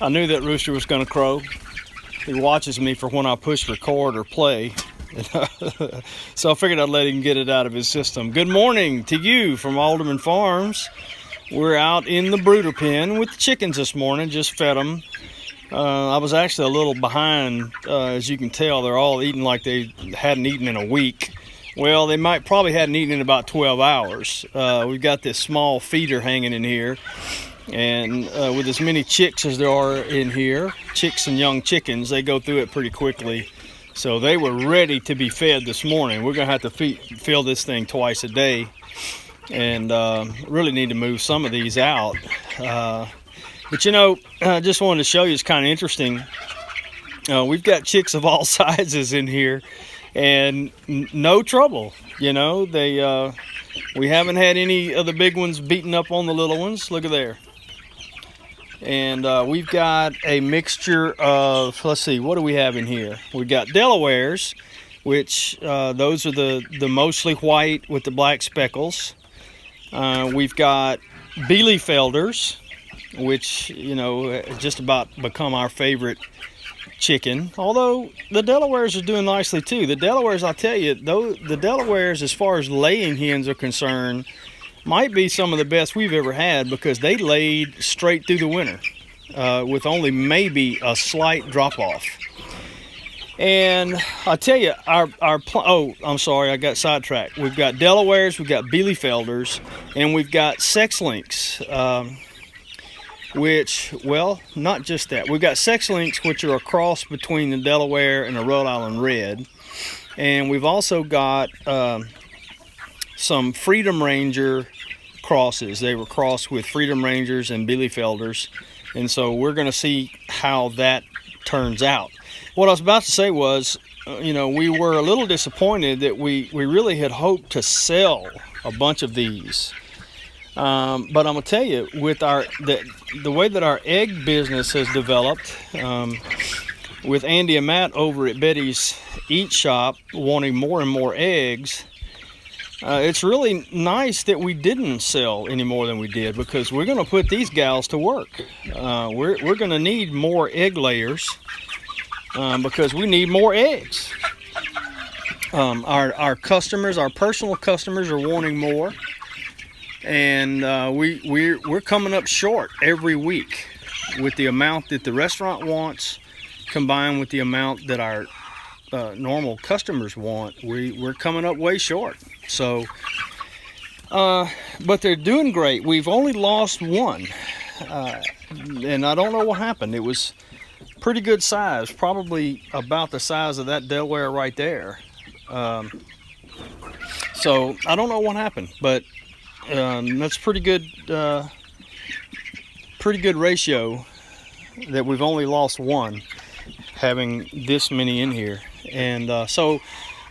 I knew that rooster was going to crow. He watches me for when I push record or play. So I figured I'd let him get it out of his system. Good morning to you from Alderman Farms. We're out in the brooder pen with the chickens this morning. Just fed them. I was actually a little behind. As you can tell, they're all eating like they hadn't eaten in a week. Well, they probably hadn't eaten in about 12 hours. We've got this small feeder hanging in here. And with as many chicks as there are in here, chicks and young chickens, they go through it pretty quickly. So they were ready to be fed this morning. We're going to have to fill this thing twice a day. And really need to move some of these out. But you know, I just wanted to show you, it's kind of interesting. We've got chicks of all sizes in here. And no trouble, you know. We haven't had any of the big ones beating up on the little ones. Look at there. And we've got a mixture of, let's see, what do we have in here? We've got Delawares, which those are the mostly white with the black speckles. We've got Bielefelders, which, you know, just about become our favorite chicken, although the Delawares are doing nicely too. The Delawares, I'll tell you, though, the Delawares, as far as laying hens are concerned, might be some of the best we've ever had, because they laid straight through the winter with only maybe a slight drop off. And I tell you, I'm sorry, I got sidetracked. We've got Delawares, we've got Bielefelders, and we've got sex links. Which, well, not just that. We've got sex links, which are a cross between the Delaware and the Rhode Island Red. And we've also got some Freedom Ranger crosses. They were crossed with Freedom Rangers and Bielefelders. And so we're going to see how that turns out. What I was about to say was, you know, we were a little disappointed that we really had hoped to sell a bunch of these. But I'm gonna tell you, with the way that our egg business has developed, with Andy and Matt over at Betty's Eat Shop wanting more and more eggs, it's really nice that we didn't sell any more than we did, because we're gonna put these gals to work. We're gonna need more egg layers because we need more eggs. Our customers, our personal customers, are wanting more. And we're coming up short every week with the amount that the restaurant wants, combined with the amount that our normal customers want. We're coming up way short. So, but they're doing great. We've only lost one, and I don't know what happened. It was pretty good size, probably about the size of that Delaware right there. So I don't know what happened, but that's pretty good ratio that we've only lost one, having this many in here. And so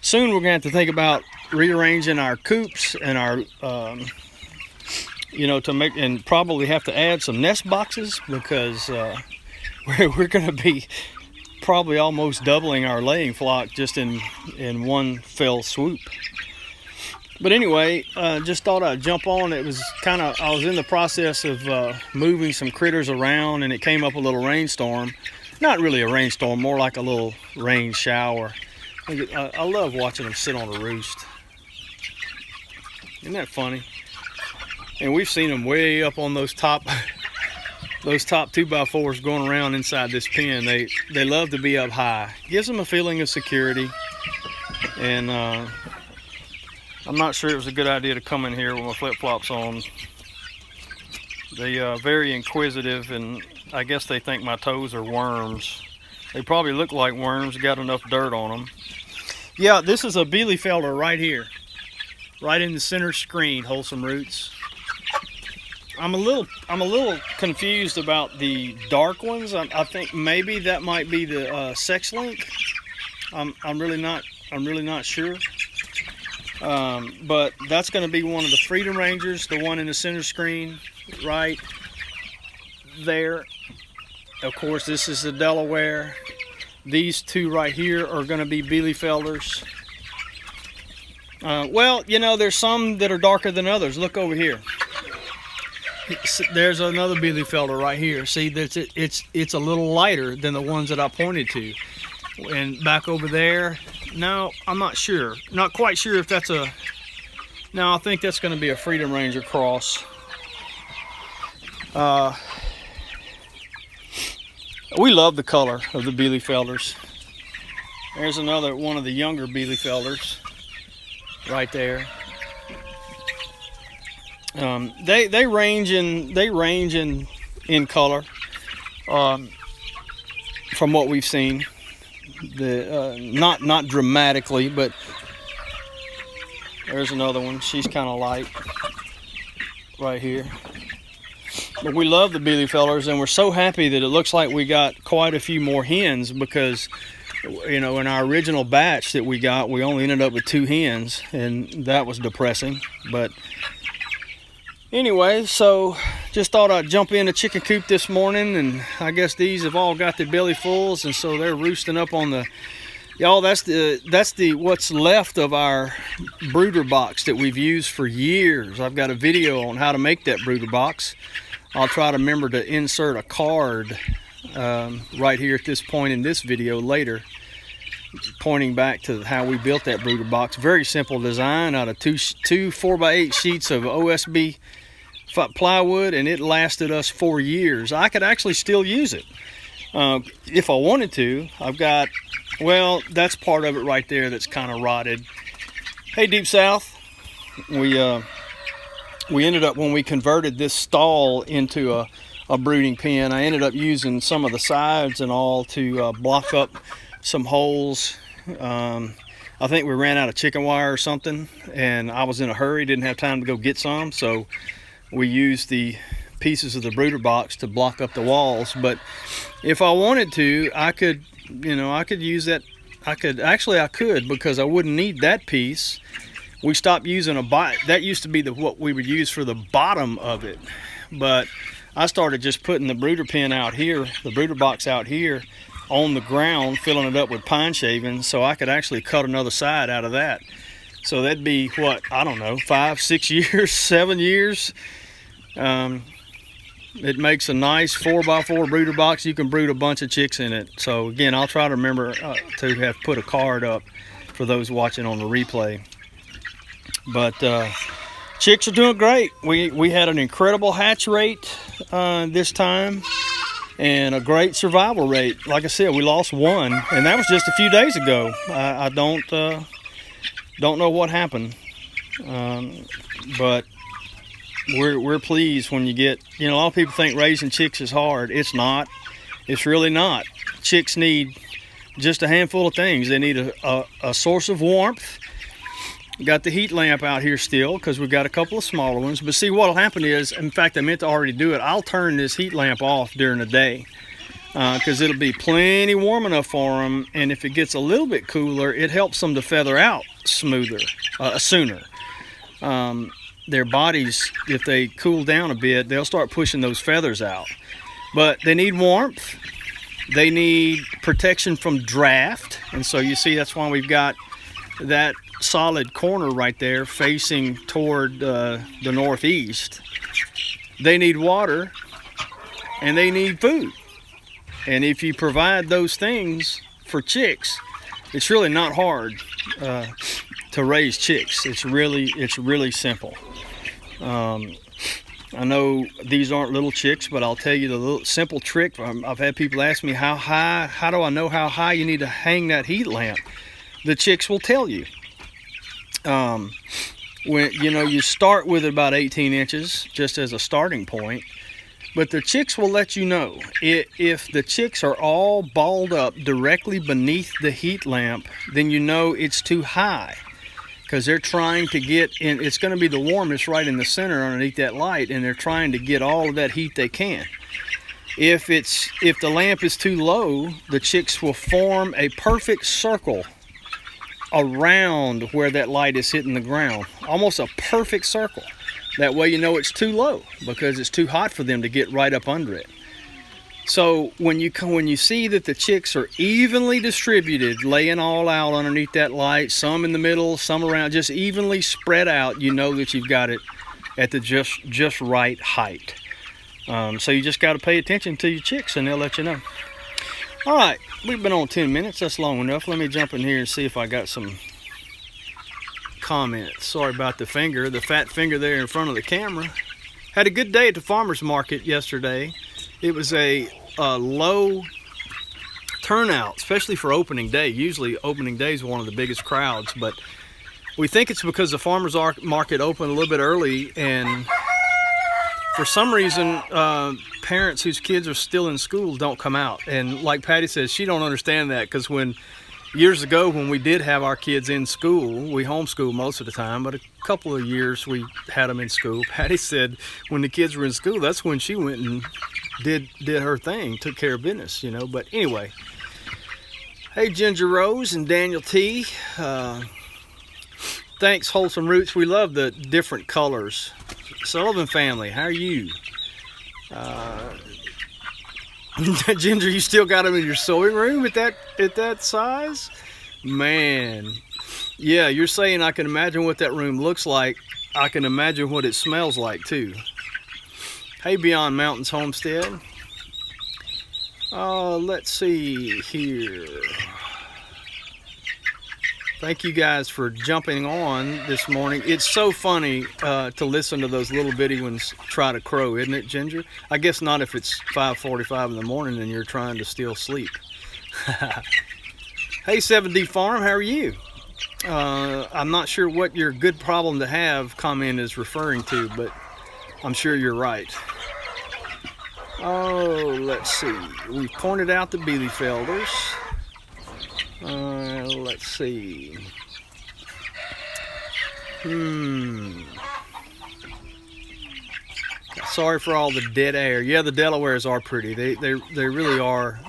soon we're gonna have to think about rearranging our coops and our you know, to make, and probably have to add some nest boxes, because we're gonna be probably almost doubling our laying flock just in one fell swoop. But anyway, just thought I'd jump on. It was I was in the process of moving some critters around, and it came up a little rainstorm. Not really a rainstorm, more like a little rain shower. I love watching them sit on a roost. Isn't that funny? And we've seen them way up on those top 2x4s going around inside this pen. They love to be up high. Gives them a feeling of security. And I'm not sure it was a good idea to come in here with my flip-flops on. They are very inquisitive, and I guess they think my toes are worms. They probably look like worms, got enough dirt on them. Yeah, this is a Bielefelder right here, right in the center screen, Wholesome Roots. I'm a little confused about the dark ones. I think maybe that might be the sex link. I'm really not sure. But that's going to be one of the Freedom Rangers, the one in the center screen right there. Of course, this is the Delaware. These two right here are going to be Bielefelders. Well, you know, there's some that are darker than others. Look over here. There's another Bielefelder right here. See, it's a little lighter than the ones that I pointed to. And back over there, no, I'm not sure. Not quite sure if that's a... No, I think that's going to be a Freedom Ranger cross. We love the color of the Bielefelders. There's another one of the younger Bielefelders right there. They range in color from what we've seen. Not dramatically, but there's another one. She's kind of light right here. But we love the Bielefelders, and we're so happy that it looks like we got quite a few more hens, because you know, in our original batch that we got, we only ended up with 2 hens, and that was depressing. But anyway, so just thought I'd jump in the chicken coop this morning, and I guess these have all got their belly fulls, and so they're roosting up on the... Y'all, that's the what's left of our brooder box that we've used for years. I've got a video on how to make that brooder box. I'll try to remember to insert a card right here at this point in this video later, pointing back to how we built that brooder box. Very simple design out of two 4x8 sheets of OSB plywood, and it lasted us 4 years. I could actually still use it if I wanted to. I've got, well, that's part of it right there that's kind of rotted. Hey, Deep South, we ended up, when we converted this stall into a brooding pen, I ended up using some of the sides and all to block up some holes. I think we ran out of chicken wire or something, and I was in a hurry, didn't have time to go get some, so we used the pieces of the brooder box to block up the walls. But if I wanted to, I could, you know, I could use that. I could, because I wouldn't need that piece. We stopped using that used to be what we would use for the bottom of it, but I started just putting the brooder pen out here, the brooder box out here on the ground, filling it up with pine shavings, so I could actually cut another side out of that. So that'd be, what, I don't know, 5, 6 years, 7 years. It makes a nice 4x4 brooder box. You can brood a bunch of chicks in it. So again, I'll try to remember to have put a card up for those watching on the replay. But chicks are doing great. We had an incredible hatch rate this time, and a great survival rate. Like I said, we lost 1, and that was just a few days ago. I don't know what happened, but we're pleased when you get, you know, a lot of people think raising chicks is hard. It's not. It's really not. Chicks need just a handful of things. They need a source of warmth. Got the heat lamp out here still, because we've got a couple of smaller ones. But see, what'll happen is, in fact, I meant to already do it. I'll turn this heat lamp off during the day, because it'll be plenty warm enough for them. And if it gets a little bit cooler, it helps them to feather out sooner. Their bodies, if they cool down a bit, they'll start pushing those feathers out. But they need warmth. They need protection from draft. And so you see, that's why we've got that solid corner right there facing toward the northeast. They need water, and they need food. And if you provide those things for chicks, it's really not hard to raise chicks. It's really simple. I know these aren't little chicks, but I'll tell you the little simple trick. I've had people ask me, how do I know how high you need to hang that heat lamp? The chicks will tell you. When you start with about 18 inches just as a starting point, but the chicks will let you know. If the chicks are all balled up directly beneath the heat lamp, then you know it's too high, because they're trying to get in. It's going to be the warmest right in the center underneath that light, and they're trying to get all of that heat they can. If the lamp is too low, the chicks will form a perfect circle around where that light is hitting the ground, almost a perfect circle. That way you know it's too low, because it's too hot for them to get right up under it. So when you see that the chicks are evenly distributed, laying all out underneath that light, some in the middle, some around, just evenly spread out, you know that you've got it at the just right height. So you just got to pay attention to your chicks and they'll let you know. All right, we've been on 10 minutes. That's long enough. Let me jump in here and see if I got some comments. Sorry about the fat finger there in front of the camera. Had a good day at the farmer's market yesterday. It was a low turnout, especially for opening day. Usually opening day is one of the biggest crowds, but we think it's because the farmer's market opened a little bit early, and for some reason, parents whose kids are still in school don't come out. And like Patty says, she don't understand that, because years ago when we did have our kids in school, we homeschooled most of the time, but a couple of years we had them in school. Patty said when the kids were in school, that's when she went and did her thing, took care of business, you know. But anyway, hey Ginger Rose and Daniel T. Thanks, Wholesome Roots. We love the different colors. Sullivan family, how are you? Ginger, you still got them in your sewing room at that size? Man, yeah, you're saying I can imagine what that room looks like. I can imagine what it smells like too. Hey, Beyond Mountains Homestead. Let's see here. Thank you guys for jumping on this morning. It's so funny to listen to those little bitty ones try to crow, isn't it, Ginger? I guess not if it's 5:45 in the morning and you're trying to still sleep. Hey, 7D Farm, how are you? I'm not sure what your good problem to have comment is referring to, but I'm sure you're right. Oh, let's see. We pointed out the Bielefelders. Let's see. Sorry for all the dead air. Yeah, the Delawares are pretty. They really are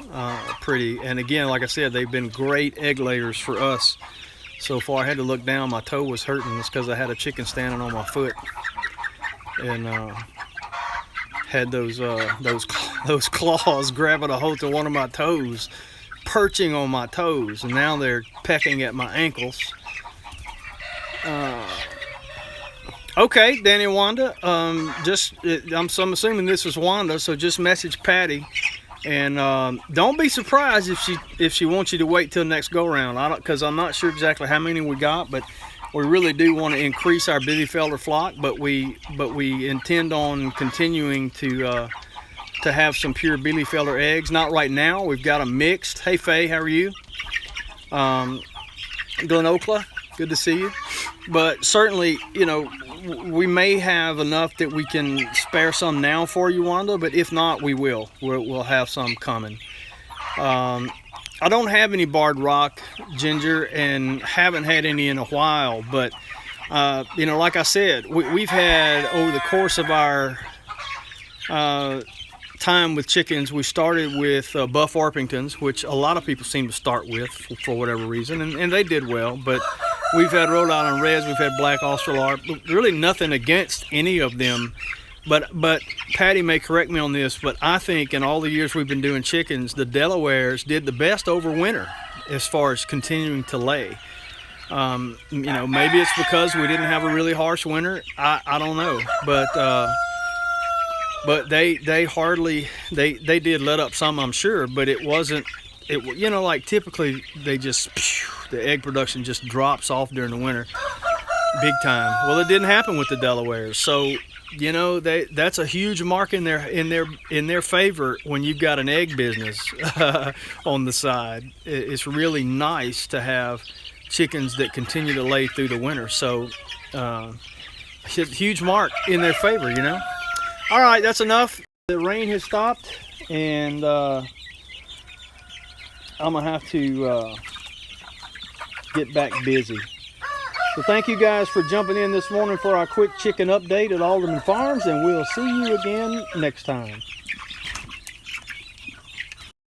pretty. And again, like I said, they've been great egg layers for us so far. I had to look down. My toe was hurting. It's because I had a chicken standing on my foot, and had those claws grabbing a hold to one of my toes, perching on my toes, and now they're pecking at my ankles. Okay, Danny and Wanda, I'm assuming this is Wanda, so just message Patty, and don't be surprised if she wants you to wait till next go round. Because I'm not sure exactly how many we got, but we really do want to increase our Bielefelder flock, but we intend on continuing to have some pure Bielefelder eggs. Not right now. We've got them mixed. Hey, Faye, how are you? Glen Okla, good to see you. But certainly, you know, we may have enough that we can spare some now for you, Wanda, but if not, we will. We'll have some coming. I don't have any barred rock, Ginger, and haven't had any in a while, but you know, like I said, we've had, over the course of our time with chickens, we started with Buff Orpingtons, which a lot of people seem to start with for whatever reason, and they did well. But we've had Rhode Island Reds, we've had Black Australarp, really nothing against any of them. But Patty may correct me on this, but I think in all the years we've been doing chickens, the Delawares did the best over winter as far as continuing to lay. You know, maybe it's because we didn't have a really harsh winter. I don't know, but they did let up some, I'm sure, but it wasn't. You know, like typically they just, the egg production just drops off during the winter, big time. Well, it didn't happen with the Delawares, so. You know, that's a huge mark in their favor when you've got an egg business on the side. It's really nice to have chickens that continue to lay through the winter. So, huge mark in their favor, you know. All right, that's enough. The rain has stopped, and I'm gonna have to get back busy. So thank you guys for jumping in this morning for our quick chicken update at Alderman Farms, and we'll see you again next time.